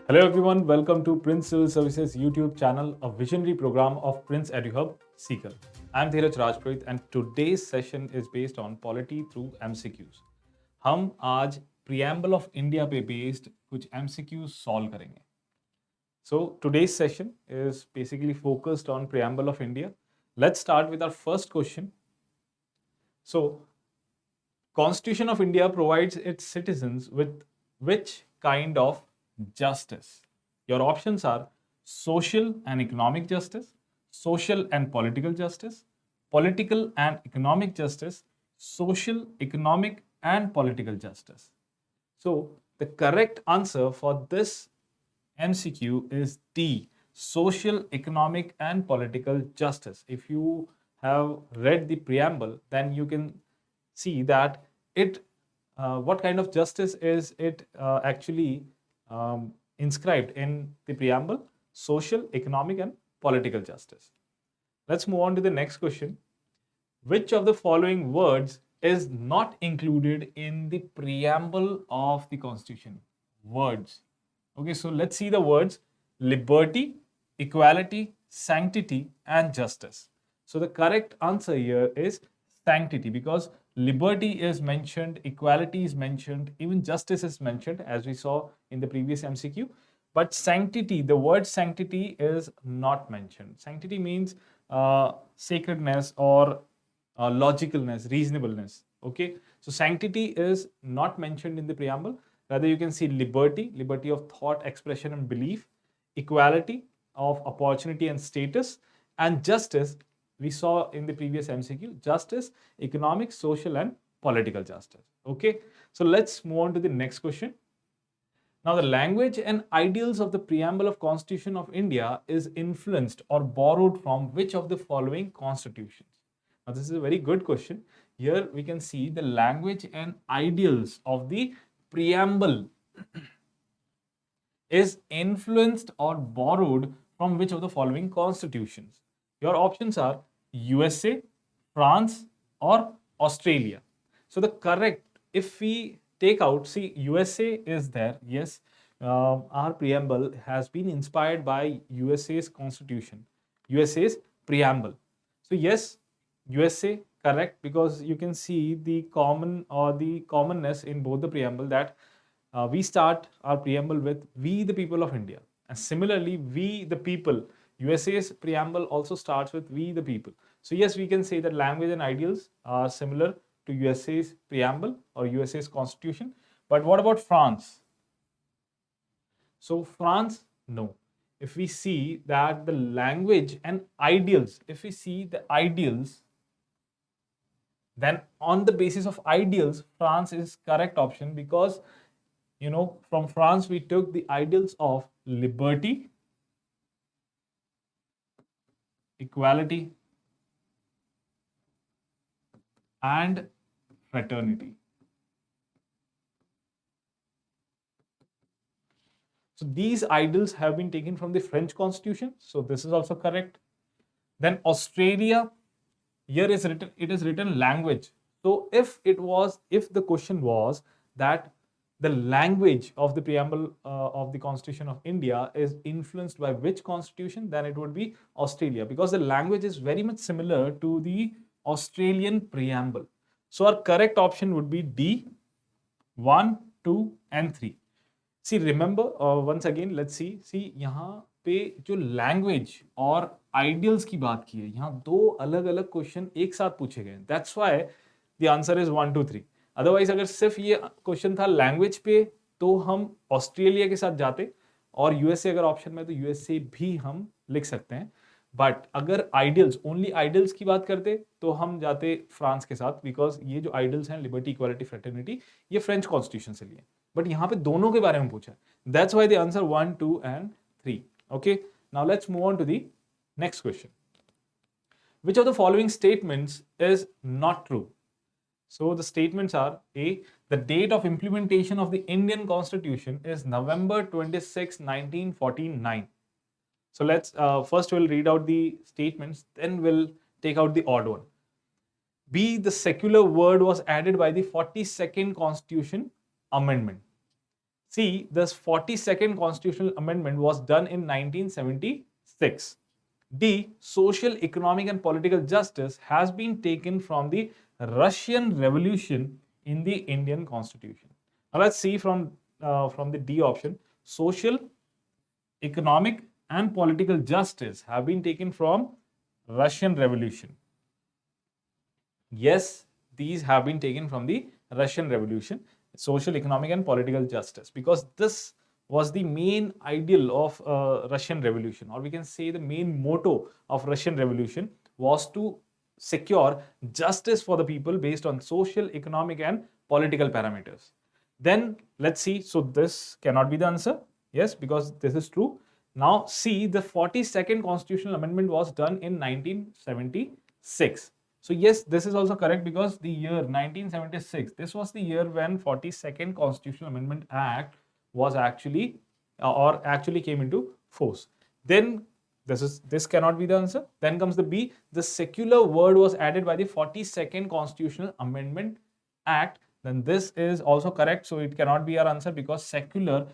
Hello everyone, welcome to Prince Civil Services YouTube channel, a visionary program of Prince EDUHUB, Sikar. I'm Dheeraj Rajpurohit and today's session is based on Polity through MCQs. हम आज Preamble of India पे based कुछ MCQs solve करेंगे. So today's session is basically focused on Preamble of India. Let's start with our first question. So, Constitution of India provides its citizens with which kind of justice? Your options are social and economic justice, social and political and economic justice, social, economic and political justice. So the correct answer for this MCQ is D, social, economic and political justice. If you have read the preamble, then you can see that it what kind of justice is it actually inscribed in the preamble: social, economic and political justice. Let's move on to the next question. Which of the following words is not included in the preamble of the Constitution? Words. Okay, so let's see the words: liberty, equality, sanctity and justice. So the correct answer here is sanctity, because liberty is mentioned, equality is mentioned, even justice is mentioned, as we saw in the previous MCQ. But sanctity, the word sanctity is not mentioned. Sanctity means sacredness or logicalness, reasonableness. Okay, so sanctity is not mentioned in the preamble. Rather, you can see liberty, liberty of thought, expression, and belief, equality of opportunity and status, and justice. We saw in the previous MCQ, justice, economic, social, and political justice. Okay, so let's move on to the next question. Now, the language and ideals of the preamble of Constitution of India is influenced or borrowed from which of the following constitutions? Now, this is a very good question. Here we can see the language and ideals of the preamble is influenced or borrowed from which of the following constitutions? Your options are USA, France, or Australia. So the correct, if we take out, see, USA is there. Yes, our preamble has been inspired by USA's constitution, USA's preamble. So yes, USA correct, because you can see the common or the commonness in both the preamble, that we start our preamble with "We the people of India," and similarly, "We the people." USA's preamble also starts with "We the people." So yes, we can say that language and ideals are similar to USA's preamble or USA's constitution. But what about France? So France, no. If we see that the language and ideals, if we see the ideals, then on the basis of ideals, France is correct option, because from France we took the ideals of liberty, equality and fraternity. So these ideals have been taken from the French Constitution. So this is also correct. Then Australia, here is written, it is written language. So if the question was that the language of the preamble of the Constitution of India is influenced by which constitution, then it would be Australia, because the language is very much similar to the Australian preamble. So our correct option would be D, 1, 2 and 3. See, remember, once again, let's see यहाँ पे जो language और ideals की बात की है, यहाँ दो अलग अलग क्वेश्चन एक साथ पूछे गए. That's why the answer is 1, 2, 3. Otherwise अगर सिर्फ ये क्वेश्चन था लैंग्वेज पे, तो हम ऑस्ट्रेलिया के साथ जाते, और यूएसए अगर ऑप्शन में, तो यूएसए भी हम लिख सकते हैं. बट अगर आइडियल्स, ओनली आइडियल्स की बात करते, तो हम जाते फ्रांस के साथ, बिकॉज ये जो आइडियल्स हैं, लिबर्टी, इक्वालिटी, फ्रेटर्निटी, ये फ्रेंच कॉन्स्टिट्यूशन से लिए. बट यहाँ पे दोनों के बारे में पूछा है. That's why the answer 1, 2 and 3. Okay, now let's move on to the next question. Which of the following statements is not true? So the statements are: A, the date of implementation of the Indian Constitution is November 26, 1949. So let's first we'll read out the statements, then we'll take out the odd one. B, the secular word was added by the 42nd Constitution Amendment. C, this 42nd constitutional amendment was done in 1976. D, social, economic, and political justice has been taken from the Russian Revolution in the Indian Constitution. Now let's see from the D option. Social, economic, and political justice have been taken from Russian Revolution. Yes, these have been taken from the Russian Revolution, social, economic, and political justice, because this was the main ideal of Russian Revolution, or we can say the main motto of Russian Revolution was to secure justice for the people based on social, economic, and political parameters. Then let's see. So this cannot be the answer. Yes, because this is true. Now see, the 42nd constitutional amendment was done in 1976. So yes, this is also correct, because the year 1976, this was the year when 42nd Constitutional Amendment Act was actually actually came into force. Then this cannot be the answer. Then comes the B. The secular word was added by the 42nd Constitutional Amendment Act. Then this is also correct. So it cannot be our answer, because secular,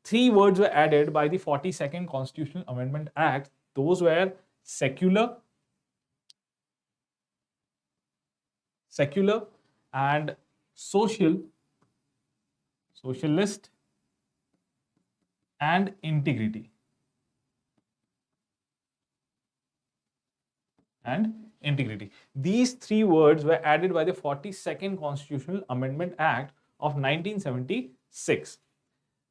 3 words were added by the 42nd Constitutional Amendment Act. Those were secular, and social, socialist, and integrity. These 3 words were added by the 42nd Constitutional Amendment Act of 1976.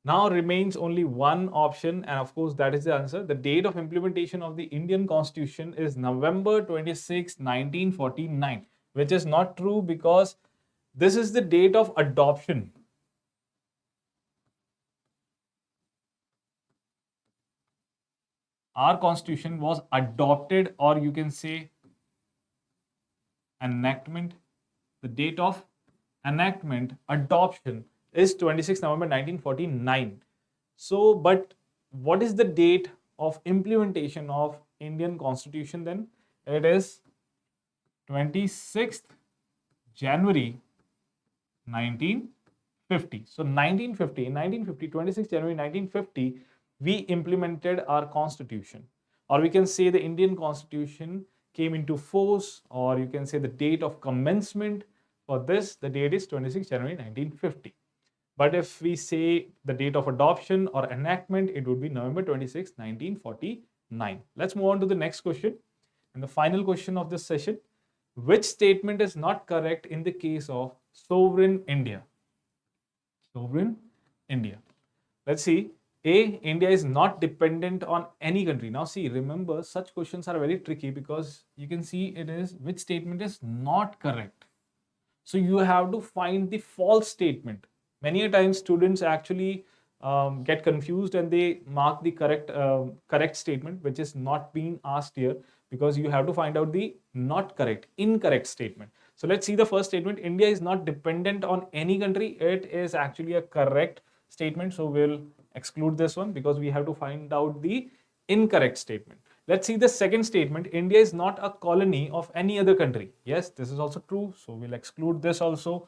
Now remains only one option, and of course that is the answer. The date of implementation of the Indian Constitution is November 26, 1949, which is not true, because this is the date of adoption. Our constitution was adopted, or you can say enactment. The date of enactment, adoption, is 26 November 1949. So, but what is the date of implementation of Indian Constitution then? It is 26th January 1950. So 1950, 26 January 1950, we implemented our constitution, or we can say the Indian Constitution came into force, or you can say the date of commencement for this, the date is 26 January 1950. But if we say the date of adoption or enactment, it would be November 26, 1949. Let's move on to the next question. And the final question of this session: which statement is not correct in the case of sovereign India? Sovereign India. Let's see. A, India is not dependent on any country. Now see, remember, such questions are very tricky, because you can see it is which statement is not correct. So you have to find the false statement. Many a times students actually get confused, and they mark the correct statement, which is not being asked here, because you have to find out the not correct, incorrect statement. So let's see the first statement. India is not dependent on any country. It is actually a correct statement. So we'll exclude this one, because we have to find out the incorrect statement. Let's see the second statement. India is not a colony of any other country. Yes, this is also true. So we'll exclude this also.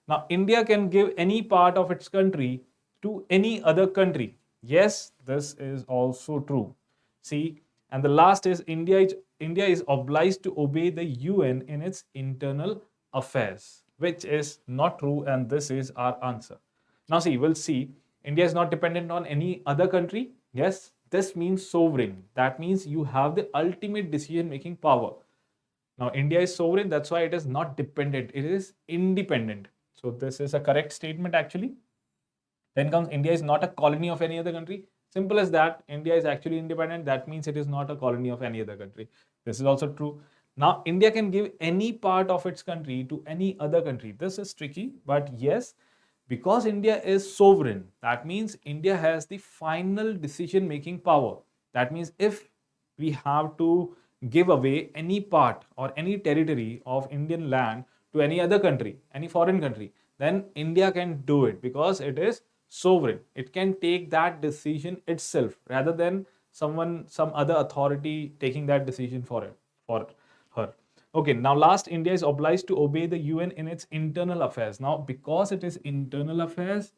Now, India can give any part of its country to any other country. Yes, this is also true. See, and the last is India is obliged to obey the UN in its internal affairs, which is not true, and this is our answer. Now see, we'll see. India is not dependent on any other country. Yes, this means sovereign. That means you have the ultimate decision-making power. Now, India is sovereign. That's why it is not dependent. It is independent. So this is a correct statement actually. Then comes India is not a colony of any other country. Simple as that. India is actually independent. That means it is not a colony of any other country. This is also true. Now, India can give any part of its country to any other country. This is tricky, but yes, because India is sovereign, that means India has the final decision making power. That means if we have to give away any part or any territory of Indian land to any other country, any foreign country, then India can do it, because it is sovereign. It can take that decision itself, rather than some other authority taking that decision for her. Okay, now last, India is obliged to obey the UN in its internal affairs. Now, because it is internal affairs,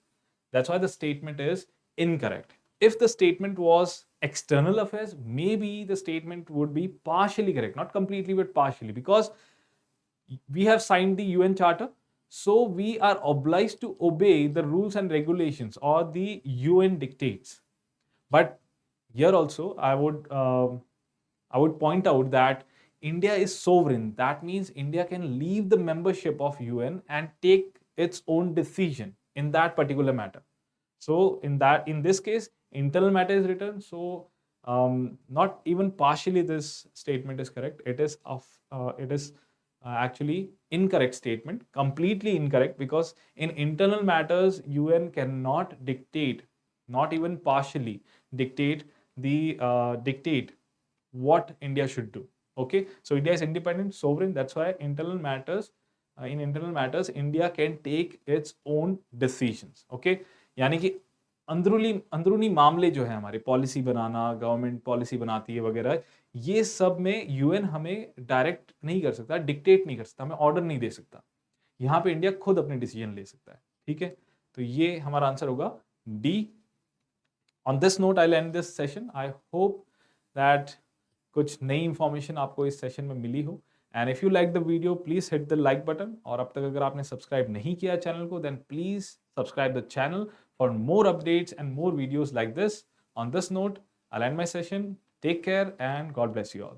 That's why the statement is incorrect. If the statement was external affairs, maybe the statement would be partially correct, not completely, but partially, because we have signed the UN Charter, so we are obliged to obey the rules and regulations or the UN dictates. But here also, I would point out that India is sovereign. That means India can leave the membership of UN and take its own decision in that particular matter. So in this case, internal matter is written. So not even partially this statement is correct. It is actually incorrect statement, completely incorrect, because in internal matters UN cannot dictate, not even partially dictate dictate what India should do. Okay, so India is independent, sovereign. That's why internal matters, in internal matters, India can take its own decisions. Okay, यानी कि अंदरूनी मामले जो है हमारे, policy बनाना, government policy बनाती है वगैरह, ये सब में यूएन हमें डायरेक्ट नहीं कर सकता, डिक्टेट नहीं कर सकता, हमें ऑर्डर नहीं दे सकता. यहाँ पे इंडिया खुद अपने डिसीजन ले सकता है. ठीक है, तो ये हमारा आंसर होगा D. On this note I will and this session. I hope that कुछ नई इंफॉर्मेशन आपको इस सेशन में मिली हो. And if you like the video, please hit the like button. और अब तक अगर आपने सब्सक्राइब नहीं किया चैनल को, then please subscribe the channel for more updates and more videos like this. On this note, I'll end my session. Take care and God bless you all.